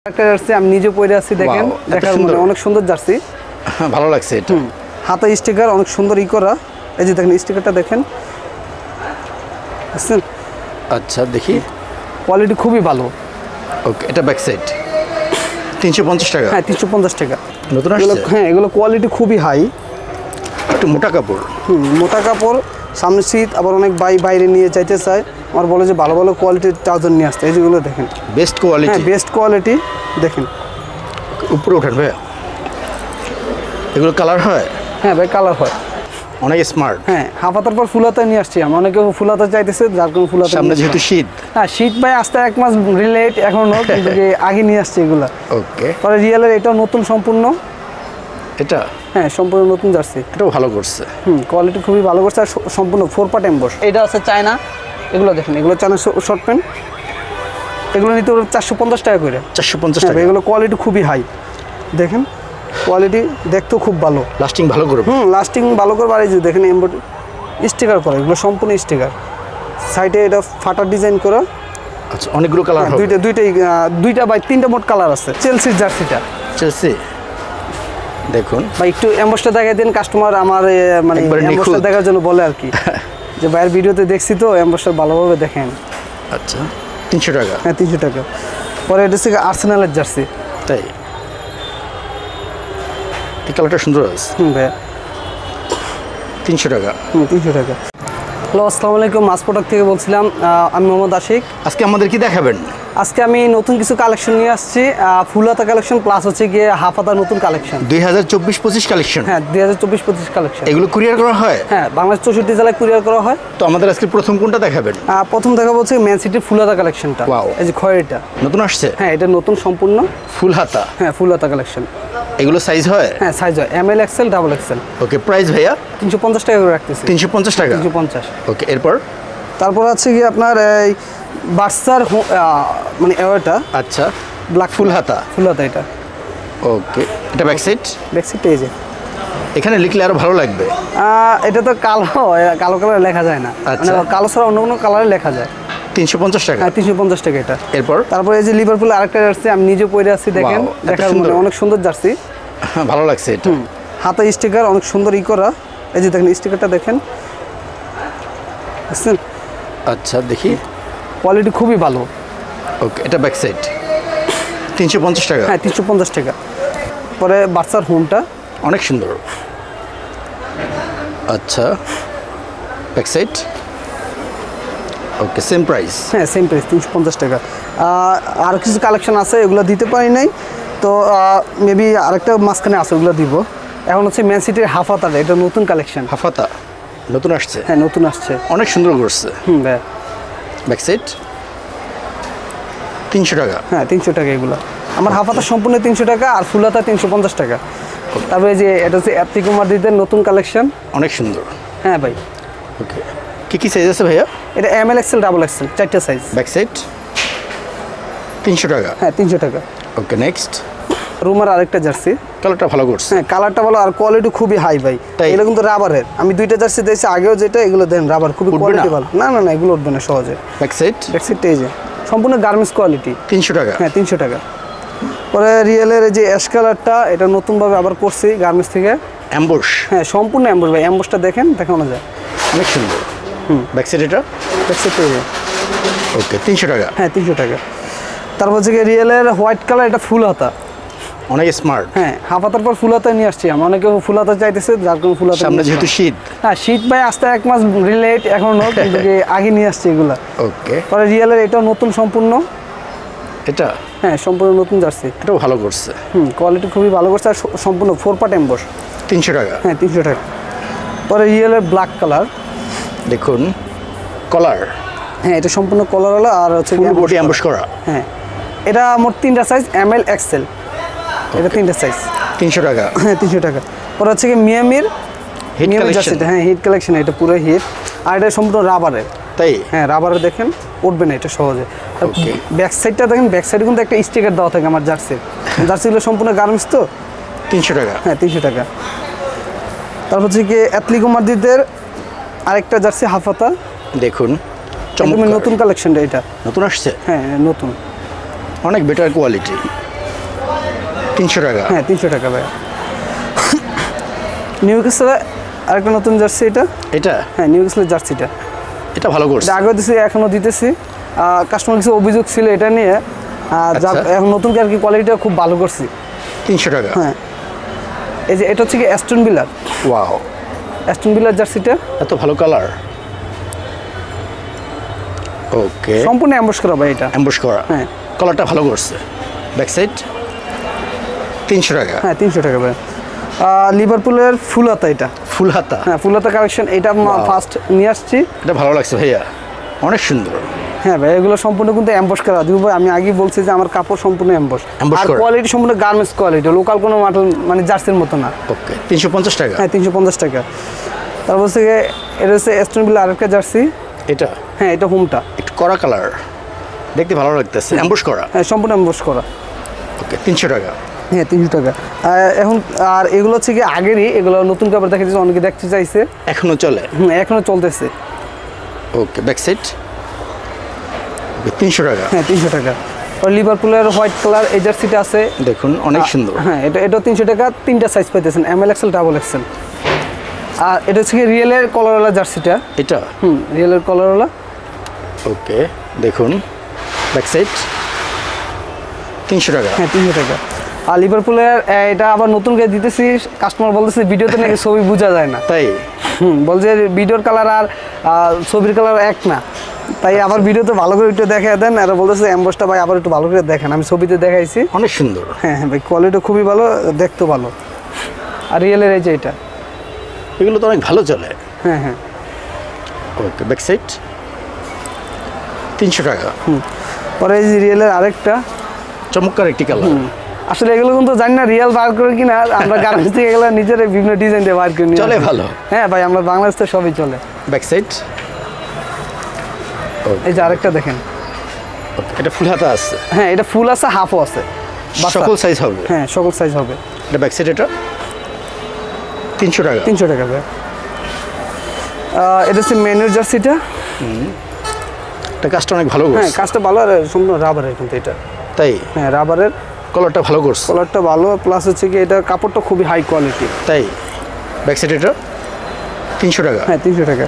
একটা জার্সি আমি নিজে পরে আছি, দেখেন দেখার মধ্যে অনেক সুন্দর জার্সি, ভালো লাগছে এটা। হাতে স্টিকার অনেক সুন্দর করা, এই যে দেখেন স্টিকারটা দেখেন, বুঝছেন? আচ্ছা দেখি, কোয়ালিটি খুবই ভালো। ওকে, এটা ব্যাক সাইড 350 টাকা। হ্যাঁ 350 টাকা। নতুন আসছে? হ্যাঁ এগুলো কোয়ালিটি খুবই হাই, একটু মোটা কাপড়। মোটা কাপড়, সামনে শীত, আবার অনেক বাইরে নিয়ে চাইতে চায়, আমার বলে যে ভালো ভালো কোয়ালিটির ট্রাউজার নিয়ে আসতে। এই যেগুলো দেখেন বেস্ট কোয়ালিটি। হ্যাঁ বেস্ট কোয়ালিটি দেখেন। উপরে ওঠেন ভাইয়া, এগুলো কালার হয়? হ্যাঁ ভাই কালার হয়, অনেক স্মার্ট। হ্যাঁ হাফাতার পর ফুলাতা নিয়ে আসছি আমি, অনেকে ফুলাতা চাইতেছে, যার কোনো ফুলাতা সামনে যেহেতু শীত। হ্যাঁ শীত ভাই আসতে 1 মাস রিলেট এখনো, কিন্তু আগে নিয়ে আসছে এগুলা। ওকে, পরে রিয়েলের এটাও নতুন সম্পূর্ণ, এটা হ্যাঁ সম্পূর্ণ নতুন জার্সি, এটাও ভালো করছে। কোয়ালিটি খুবই ভালো করছে, আর সম্পূর্ণ 4 পার্ট এমবস। এটা আছে চায়না, এগুলো দেখেন, এগুলো চায়না শর্ট প্যান্ট, এগুলো নিতে 450 টাকা করে। 450 টাকা। এগুলো কোয়ালিটি খুবই হাই, দেখেন কোয়ালিটি দেখতেও খুব ভালো, লাস্টিং ভালো করবে। লাস্টিং ভালো করবে। আর এই যে দেখেন স্টিকার করা, এগুলো সম্পূর্ণ স্টিকার, সাইডে এটা ফাটার ডিজাইন করা। আচ্ছা, অনেকগুলো কালার হবে? দুইটা বা 3টা মোট কালার আছে। চেলসির জার্সিটা, চেলসি দেখুন ভাই একটু এমবসটা দেখাই দেন, কাস্টমার আমার মানে এমবসটা দেখার জন্য বলে আর কি, যে ভাইয়ের ভিডিওতে দেখছি তো, এমবসটা ভালোভাবে দেখেন। আচ্ছা 300 টাকা। হ্যাঁ 300 টাকা। পরে এটা হচ্ছে আর্সেনালের জার্সি। তাই? এই কালারটা সুন্দর আছে। ভাইয়া 300 টাকা। 300 টাকা। হ্যালো আসসালামু আলাইকুম, মাস প্রোডাক্ট থেকে বলছিলাম, আমি মোহাম্মদ আশিক। আজকে আমাদের কি দেখাবেন? আজকে আমি নতুন কিছু কালেকশন নিয়ে আসছি, ফুল হাতা কালেকশন প্লাস হচ্ছে গিয়ে হাফ হাতার নতুন কালেকশন, 2024-25 কালেকশন। হ্যাঁ 2024-25 কালেকশন। এগুলো কুরিয়ার করা হয়? হ্যাঁ বাংলাদেশ 64 জেলায় কুরিয়ার করা হয়। তো আমাদের আজকে প্রথম কোনটা দেখাবেন? প্রথম দেখা হচ্ছে ম্যান সিটির ফুল হাতা কালেকশনটা। ওয়াও, এই যে খয়েরিটা নতুন আসছে? হ্যাঁ এটা নতুন সম্পূর্ণ ফুল হাতা। হ্যাঁ ফুল হাতা কালেকশন। এগুলো সাইজ হয়? হ্যাঁ সাইজ হয় ML XL ডাবল XL। ওকে, প্রাইস ভাইয়া? 350 টাকা করে রাখতেছি। 350 টাকা। 350। ওকে, এরপর? তারপর আছে কি আপনার এই বার্সার মানে এটা আচ্ছা, ব্ল্যাক ফুল হাতা। ফুল হাতা এটা। ওকে, এটা ব্যাক সাইড? ব্যাক সাইডটা এই যে, এখানে লিখলে আরো ভালো লাগবে। এটা তো কালো কালারে লেখা যায় না, মানে কালো ছাড়া অন্য কোনো কালারে লেখা যায়। 350 টাকা। হ্যাঁ 350 টাকা এটা। এরপর? তারপর এই যে লিভারপুল আরেকটা জার্সি আমি নিজে পরে আছি, দেখেন দেখার মধ্যে অনেক সুন্দর জার্সি, ভালো লাগছে এটা। হাতে স্টিকার অনেক সুন্দর করা, এই যে দেখেন স্টিকারটা দেখেন, বুঝছেন? আচ্ছা দেখি, কোয়ালিটি খুবই ভালো। ওকে, এটা ব্যাক সাইড 350 টাকা। হ্যাঁ 350 টাকা। পরে বার্সার হোমটা অনেক সুন্দর। আচ্ছা, ব্যাক সাইড? ওকে, সেম প্রাইস? হ্যাঁ সেম প্রাইস 350 টাকা। আর কিছু কালেকশন আছে, এগুলো দিতে পারি নাই, তো মেবি আরেকটা মাঝখানে আছে, ওগুলো দিব। এখন হচ্ছে ম্যান সিটির হাফ হাতাটা, এটা নতুন কালেকশন। হাফ হাতা নতুন আসছে? হ্যাঁ নতুন আসছে, অনেক সুন্দর করছে। ভাই ব্যাক সাইড 300 টাকা। হ্যাঁ 300 টাকা এগুলো। আমার হাফ হাতা সম্পূর্ণ 300 টাকা, আর ফুল হাতা 350 টাকা। তারপরে যে এটা হচ্ছে অ্যাপ্তি কুমারদের নতুন কালেকশন, অনেক সুন্দর। হ্যাঁ ভাই। ওকে, কি সাইজ আছে ভাইয়া? এটা ML XL ডাবল XL 4টা সাইজ। ব্যাক সাইড 300 টাকা। হ্যাঁ 300 টাকা। ওকে, নেক্সট? রুমার আরেকটা জার্সি, কালারটা ভালো করছে। হ্যাঁ কালারটা ভালো, আর কোয়ালিটি খুবই হাই ভাই। এগুলো কিন্তু রাবারের, আমি 2টা জার্সি দিয়েছি আগেও, যেটা এগুলো দেন রাবার, খুবই কোয়ালিটি ভালো। না না না এগুলো উঠবে না সহজে। Back side? ব্যাক সাইডটা এই যে সম্পূর্ণ গার্মেন্টস কোয়ালিটি, 300 টাকা। হ্যাঁ 300 টাকা। পরে রিয়েলের এই যে অ্যাশ কালারটা, এটা নতুনভাবে আবার করছি গার্মেন্টস থেকে। অ্যাম্বুশ? হ্যাঁ সম্পূর্ণ অ্যাম্বুশ ভাই, অ্যাম্বুশটা দেখেন, দেখানো যায় অনেক সুন্দর। Back side? এটা ব্যাক সাইডটা এই যে। ওকে, 300 টাকা। হ্যাঁ 300 টাকা। তারপর হচ্ছে রিয়েলের হোয়াইট কালার, এটা ফুল হাতা, অনেক স্মার্ট। হ্যাঁ হাফ হাতার পর ফুল হাতা নিয়ে আসছি আমি, অনেকে ফুল হাতা চাইতেছে, যার কোনো ফুল হাতা। সামনে যেহেতু শীত। হ্যাঁ শীত ভাই আসতে 1 মাস রিলেট এখনো, কিন্তু আগে নিয়ে আসছে এগুলা। ওকে, পরে রিয়েলের এটাও নতুন সম্পূর্ণ, এটা হ্যাঁ সম্পূর্ণ নতুন জার্সি, এটাও ভালো করছে। কোয়ালিটি খুবই ভালো করছে, আর সম্পূর্ণ 4 পার্ট এমবস। 300 টাকা। হ্যাঁ 300 টাকা। পরে রিয়েলের ব্ল্যাক কালার, দেখুন কলার, হ্যাঁ এটা সম্পূর্ণ কলারওয়ালা, আর হচ্ছে ফুল বডি অ্যাম্বুশ করা। হ্যাঁ এটা মোট 3টা সাইজ, ML XL, এটা 3টা সাইজ। 300 টাকা। হ্যাঁ 300 টাকা। পরে হচ্ছে মিয়ামির হিট কালেকশন। হ্যাঁ হিট কালেকশন, এটা পুরো হিট, আর এটা সম্পূর্ণ রাবারের। তাই? হ্যাঁ রাবারের, দেখেন উঠবে না এটা সহজে। ব্যাক সাইডটা দেখেন, ব্যাক সাইডে কিন্তু একটা স্টিকার দেওয়া থাকে আমার জার্সির, জার্সিগুলো সম্পূর্ণ গার্মেন্টস তো। 300 টাকা। হ্যাঁ 300 টাকা। তারপর হচ্ছে কি অ্যাথলেটিকো মাদ্রিদের আরেকটা জার্সি হাফ হাতা, দেখুন একদম নতুন কালেকশনটা, এটা নতুন আসছে। হ্যাঁ নতুন, অনেক বেটার কোয়ালিটি। 300 টাকা। হ্যাঁ 300 টাকা ভাই। নিউক্যাসল আরেকটা নতুন জার্সি এটা। এটা হ্যাঁ নিউক্যাসলের জার্সিটা। এটা ভালো করছে। এটা আগে দিছি এখনও দিতেছি। কাস্টমার কিছু অভিযোগ ছিল এটা নিয়ে, এখন নতুন আর কি কোয়ালিটিটা খুব ভালো করছি। 300 টাকা। হ্যাঁ এই যে এটা হচ্ছে কি অ্যাস্টন ভিলার। ওয়াও, অ্যাস্টন ভিলার জার্সিটা এত ভালো কালার। ওকে, সম্পূর্ণ অ্যাম্বস করা ভাই এটা। এমবস করা। হ্যাঁ কালারটা ভালো করছে। ব্যাক সাইড 300 টাকা। হ্যাঁ 300 টাকা ভাই। লিভারপুলের ফুল হাতা এটা। ফুল হাতা। হ্যাঁ ফুল হাতা কালেকশন এটা ফার্স্ট নিয়ে আসছি। এটা ভালো লাগছে ভাইয়া, অনেক সুন্দর। হ্যাঁ ভাই এগুলো সম্পূর্ণ কিন্তু অ্যাম্বস করা। দিব ভাই আমি আগেই বলছি যে আমার কাপড় সম্পূর্ণ অ্যাম্বস, আর কোয়ালিটি সম্পূর্ণ গার্মেন্টস কোয়ালিটি, লোকাল কোনো মাটন মানে জার্সির মতো না। ওকে 350 টাকা। হ্যাঁ 350 টাকা। তারপর হচ্ছে এটা হচ্ছে অ্যাস্টন ভিলা আরেকটা জার্সি। এটা হ্যাঁ এটা হোমটা একটু কড়া কালার, দেখতে ভালো লাগতেছে। এমবস করা। হ্যাঁ সম্পূর্ণ অ্যাম্বস করা। ওকে 300 টাকা। হ্যাঁ 300 টাকা। এখন আর এগুলো হচ্ছে কি আগেরই, এগুলো নতুন কাপড় দেখা যাচ্ছে, অনেকে দেখতে চাইছে। এখনো চলে? এখনো চলতেছে। ওকে ব্যাক সাইড 300 টাকা। হ্যাঁ 300 টাকা। আর লিভারপুলের হোয়াইট কালার এই জার্সিটা আছে, দেখুন অনেক সুন্দর। হ্যাঁ এটা 300 টাকা। 3টা সাইজ পাইতেছেন, এমএল এক্সেল ডাবল এক্সেল। আর এটা হচ্ছে কি রিয়েলের কলারওয়ালা জার্সিটা। এটা রিয়েলের কলারওয়ালা। ওকে দেখুন ব্যাক সাইড 300 টাকা। হ্যাঁ 300 টাকা। আর লিভারপুলের এটা আবার নতুন করে দিতেছি, কাস্টমার বলতেছে ভিডিওতে নাকি ছবি বোঝা যায় না। তাই বলছে ভিডিওর কালার আর ছবির কালার এক না, তাই আবার ভিডিওতে ভালো করে একটু দেখা দেন। আর বলতেছে অ্যাম্বসটা ভাই আবার একটু ভালো করে দেখেন, আমি ছবিতে দেখাইছি। অনেক সুন্দর। হ্যাঁ হ্যাঁ ভাই কোয়ালিটি খুবই ভালো, দেখতে ভালো। আর রিয়েলের এই যে এটা, এগুলো তো অনেক ভালো চলে। হ্যাঁ হ্যাঁ। ওকে ব্যাক সাইড 300 টাকা। পরে এই যে রিয়েলের আরেকটা চমৎকার একটি কালার। আসলে এগুলো কিন্তু জানি না রিয়েল বার করে কিনা, আমরা গার্মেন্টস থেকে এগুলো নিজের বিভিন্ন ডিজাইন দিয়ে বার করে নিয়ে চলে ভালো। হ্যাঁ ভাই আমরা বাংলাদেশ তো সবই চলে। ব্যাক সাইড এই যে আরেকটা দেখেন, এটা ফুল হাতা আছে। হ্যাঁ এটা ফুল আছে, হাফও আছে, সকল সাইজ হবে। হ্যাঁ সকল সাইজ হবে। এটা ব্যাক সাইড, এটা 300 টাকা। 300 টাকা ভাই। এটা হচ্ছে মেনুর জার্সিটা। এটা কাজটা অনেক ভালো হ্যাঁ করছে। কাজটা ভালো, আর সম্পূর্ণ রাবারের কিন্তু এটা। তাই হ্যাঁ রাবারের, কালারটা ভালো করছে। কালারটা ভালো, প্লাস হচ্ছে কি এটা কাপড়টা খুবই হাই কোয়ালিটি। তাই ব্যাক সাইড এটা 300 টাকা। হ্যাঁ 300 টাকা।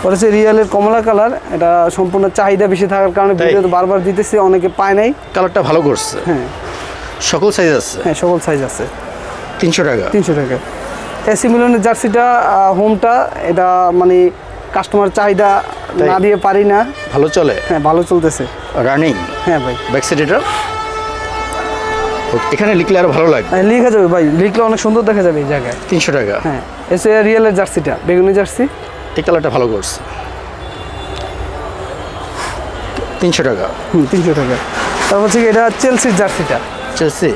পরে হচ্ছে রিয়েলের কমলা কালার, এটা সম্পূর্ণ চাহিদা বেশি থাকার কারণে ভিডিওতে বারবার দিতেছি, অনেকে পায় নাই। কালারটা ভালো করছে। হ্যাঁ সকল সাইজ আছে। হ্যাঁ সকল সাইজ আছে। 300 টাকা। 300 টাকা। এসি মিলনের জার্সিটা হোমটা, এটা মানে কাস্টমার চাহিদা না দিয়ে পারি না, ভালো চলে। হ্যাঁ ভালো চলতেছে, রানিং। হ্যাঁ ভাই। ব্যাক সাইড এটা এখানে লিখলে আরো ভালো লাগবে। হ্যাঁ লেখা যাবে ভাই, লিখলে অনেক সুন্দর দেখা যাবে এই জায়গায়। 300 টাকা। হ্যাঁ এসে রিয়েলের জার্সিটা বেগুনি জার্সি, এই কালারটা ভালো করছে। 300 টাকা। 300 টাকা। তারপর হচ্ছে এটা চেলসির জার্সিটা। চেলসি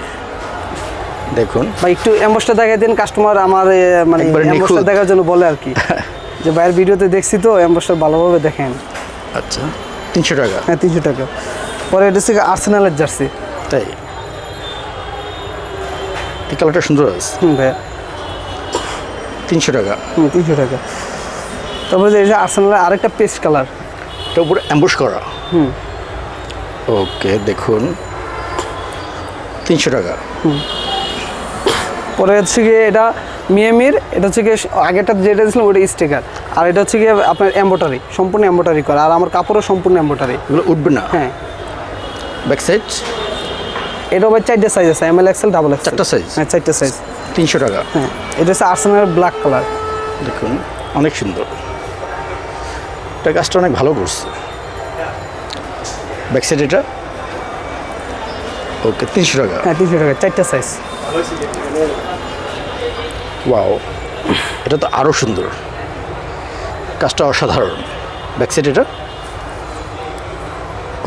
দেখুন ভাই একটু অ্যাম্বসটা দেখাই দেন, কাস্টমার আমার মানে অ্যাম্বসটা দেখার জন্য বলে আর কি, যে ভাইয়ের ভিডিওতে দেখছি তো অ্যাম্বসটা ভালোভাবে দেখেন। আচ্ছা 300 টাকা। হ্যাঁ 300 টাকা। পরে এটা হচ্ছে আর্সেনালের জার্সি। তাই এই কালারটা সুন্দর আছে। ভাইয়া 300 টাকা। 300 টাকা। তারপরে যে আর্সেনালের আরেকটা পেস্ট কালার, এটা উপরে অ্যাম্বুশ করা। ওকে দেখুন 300 টাকা। পরে হচ্ছে গিয়ে এটা মিয়ামির, এটা হচ্ছে গিয়ে আগেরটা যেটা দিয়েছিলাম ওটা স্টিকার, আর এটা হচ্ছে গিয়ে আপনার এম্বোটারি, সম্পূর্ণ এম্বোটারি করা, আর আমার কাপড়ও সম্পূর্ণ এম্বোটারি। এগুলো উঠবে না। হ্যাঁ ব্যাক সাইড এটা ভাই 4টা সাইজ আছে, এমএল এক্সেল ডাবল এক্সেল। 4টা সাইজ। হ্যাঁ 4টা সাইজ। 300 টাকা। হ্যাঁ এটা হচ্ছে আর্সেনালের ব্ল্যাক কালার। দেখুন অনেক সুন্দর, এটা কাজটা অনেক ভালো করছে। ব্যাক সাইড এটা ওকে 300 টাকা। হ্যাঁ 300 টাকা, 4টা সাইজ। ওয়াও, এটা তো আরও সুন্দর, কাজটা অসাধারণ। ব্যাক সাইড এটা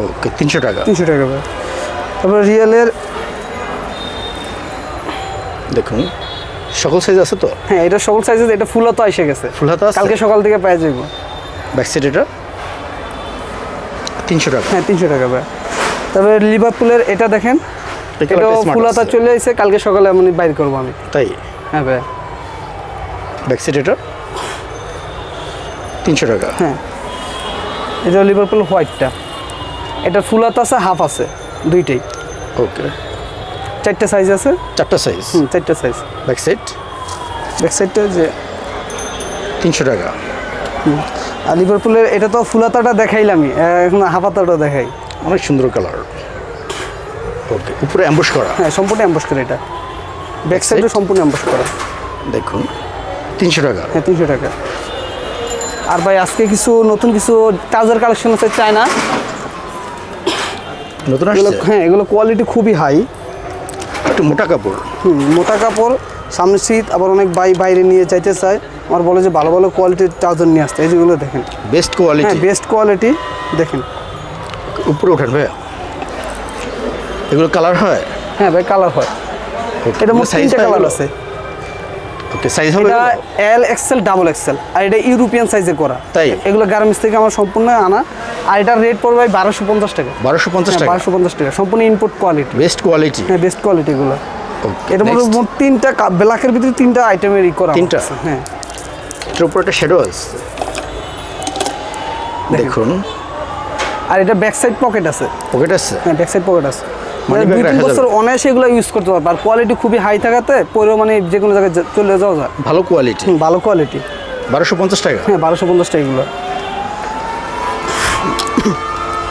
ওকে 300 টাকা। 300 টাকা ভাই। তারপরে রিয়েলের দেখুন সকল সাইজ আছে তো। হ্যাঁ এটা সকল সাইজ আছে, এটা ফুল হাতা এসে গেছে, ফুল হাতা আছে, কালকে সকাল থেকে পেয়ে যাবো। ব্যাক সাইড এটা 300 টাকা। হ্যাঁ 300 টাকা ভাই। তারপরে লিভারপুলের এটা দেখেন, এটা ফুল হাতা চলে এসেছে, কালকে সকালে এমনি বাইর করবো আমি। তাই হ্যাঁ ভাই। ব্যাক সাইড এটা 300 টাকা। হ্যাঁ এটা লিভারপুল হোয়াইটটা, এটা ফুল হাতা আছে, হাফ আছে, দুইটাই। ওকে 4টে সাইজ আছে। 4টা সাইজ। 4টে সাইজ। Back side? ব্যাক সাইডটা যে 300 টাকা। আর লিভারপুলের এটা তো ফুলাতাটা দেখাইলামই, এখন হাফাতাটা দেখাই। অনেক সুন্দর কালার। ওকে, উপরে অ্যাম্বুশ করা। হ্যাঁ, সম্পূর্ণ অ্যাম্বুশ করা এটা। ব্যাক সাইডে সম্পূর্ণ অ্যাম্বুশ করা। দেখুন 300 টাকা। হ্যাঁ, 300 টাকা। আর ভাই আজকে কিছু নতুন কিছু ট্রাউজার কালেকশন আছে চায়না। নতুন এগুলো আসছে? হ্যাঁ, এগুলো কোয়ালিটি খুবই হাই। একটু মোটা কাপড়। মোটা কাপড়, সামনে শীত, আবার অনেক বাইরে নিয়ে যাইতে চায়, আমার বলে যে ভালো ভালো কোয়ালিটির ট্রাউজার নিয়ে আসতে। এই যেগুলো দেখেন, বেস্ট কোয়ালিটি। হ্যাঁ, বেস্ট কোয়ালিটি দেখেন। উপরে ওঠেন ভাইয়া, এগুলো কালার হয়? হ্যাঁ ভাই, কালার হয়। এটা মোট 3টে কালার আছে। ওকে, সাইজ হবে? এটা এল এক্সেল, ডাবল এক্সেল, আর এটা ইউরোপিয়ান সাইজে করা। তাই? এগুলো গার্মেন্টস থেকে আমার সম্পূর্ণ আনা। আর এটার রেট পড়বে 1250 টাকা। 1250 টাকা? 1250 টাকা, সম্পূর্ণ ইনপুট কোয়ালিটি। Best quality. হ্যাঁ, বেস্ট কোয়ালিটি এগুলো। এটা মোট 3টা ব্ল্যাকের ভিতরে 3টা আইটেমের করা। 3টা? হ্যাঁ। এটার উপরে একটা শ্যাডো আছে দেখুন। আর এটা ব্যাক সাইড পকেট আছে। পকেট আছে? হ্যাঁ, ব্যাক সাইড পকেট আছে। মানে 2-3 বছর অনায়াসে এগুলো ইউজ করতে পারবে। আর কোয়ালিটি খুবই হাই থাকাতে পরেও মানে যে কোনো জায়গায় চলে যাওয়া যায়। ভালো কোয়ালিটি। ভালো কোয়ালিটি। 1250 টাকা? হ্যাঁ, 1250 টাকা এগুলো।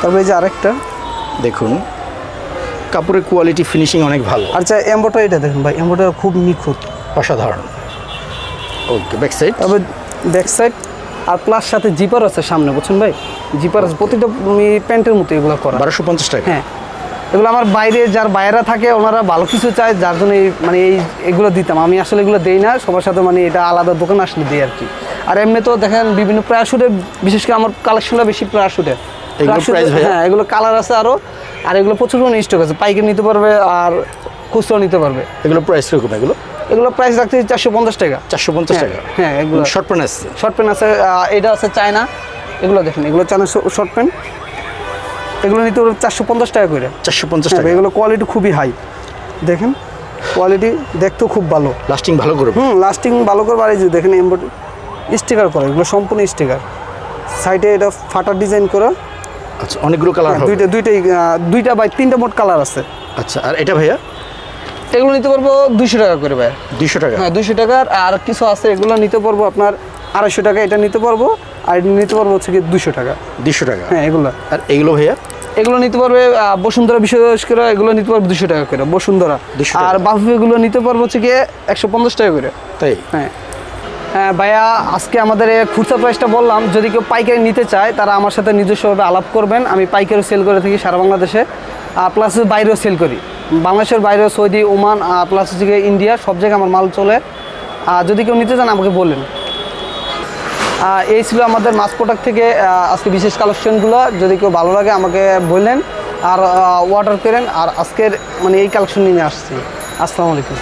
তারপরে এই যে আরেকটা দেখুন, কাপড়ের কোয়ালিটি, ফিনিশিং অনেক ভালো। আচ্ছা, এমব্রয়ডারিটা দেখুন ভাই, এমব্রয়ডারি খুব নিখুঁত, অসাধারণ। ওকে, ব্যাক সাইড? তবে ব্যাক সাইড আর প্লাস সাথে জিপার আছে সামনে, বুঝছেন ভাই? জিপার আছে প্রতিটা প্যান্টের মতো এগুলো করা। 1250 টাকা? হ্যাঁ, এগুলো আমার বাইরে যার বাইরা থাকে ওনারা ভালো কিছু চায়, যার জন্য মানে এগুলো দিতাম। আমি আসলে এগুলো দেই না সবার সাথে, মানে এটা আলাদা দোকান আসলে দিই আর কি। আর এমনি তো দেখেন বিভিন্ন প্রায়শুটের, বিশেষ করে আমার কালেকশনটা বেশি প্রায়শুটের। হ্যাঁ, এগুলো কালার আছে আরও। আর এগুলো প্রচুর পরিমাণে স্টক আছে, পাইকারি নিতে পারবে আর খুচরাও নিতে পারবে। এগুলো প্রাইস কিরকম? এগুলো প্রাইস রাখতে 450 টাকা। 450 টাকা? হ্যাঁ, এগুলো শর্ট প্যান্ট আছে? শর্ট প্যান্ট আছে। এটা আছে চায়না, এগুলো দেখেন, এগুলো চায়না শর্ট প্যান্ট। এগুলো নিতে পারবে 450 টাকা করে। 450 টাকা? এগুলো কোয়ালিটি খুবই হাই, দেখেন কোয়ালিটি দেখতেও খুব ভালো। লাস্টিং ভালো করবে? লাস্টিং ভালো করবে। আর এই যে দেখেন এমব্রয়ডারি স্টিকার করা, এগুলো সম্পূর্ণ স্টিকার। সাইডে এটা ফাটার ডিজাইন করা। আচ্ছা, অনেকগুলো কালার হবে? দুইটা বাই 3টা মোট কালার আছে। আচ্ছা, আর এটা ভাইয়া? এগুলো নিতে পারবো 200 টাকা করে ভাই। 200 টাকা? হ্যাঁ, 200 টাকার। আর কিছু আছে এগুলো নিতে পারবো আপনার 250 টাকা, এটা নিতে পারবো। আর এটা নিতে পারবো হচ্ছে কি 200 টাকা। 200 টাকা? হ্যাঁ, এগুলো। আর এগুলো ভাইয়া? এগুলো নিতে পারবে বসুন্ধরা, বিশেষ করে এগুলো নিতে পারবে 200 টাকা করে বসুন্ধরা। আর বাফি এগুলো নিতে পারবো হচ্ছে কি 150 টাকা করে। তাই? হ্যাঁ। হ্যাঁ ভাইয়া, আজকে আমাদের খুচরা প্রাইসটা বললাম। যদি কেউ পাইকারি নিতে চায় তারা আমার সাথে নিজস্বভাবে আলাপ করবেন। আমি পাইকারিও সেল করে থাকি সারা বাংলাদেশে, প্লাস বাইরেও সেল করি। বাংলাদেশের বাইরেও সৌদি, ওমান, প্লাস হচ্ছে ইন্ডিয়া, সব জায়গায় আমার মাল চলে। যদি কেউ নিতে চান আমাকে বললেন। এই ছিল আমাদের মাস প্রোডাক্ট থেকে আজকে বিশেষ কালেকশনগুলো। যদি কেউ ভালো লাগে আমাকে বললেন আর অর্ডার করেন। আর আজকের মানে এই কালেকশন নিয়ে আসছি। আসসালামু আলাইকুম।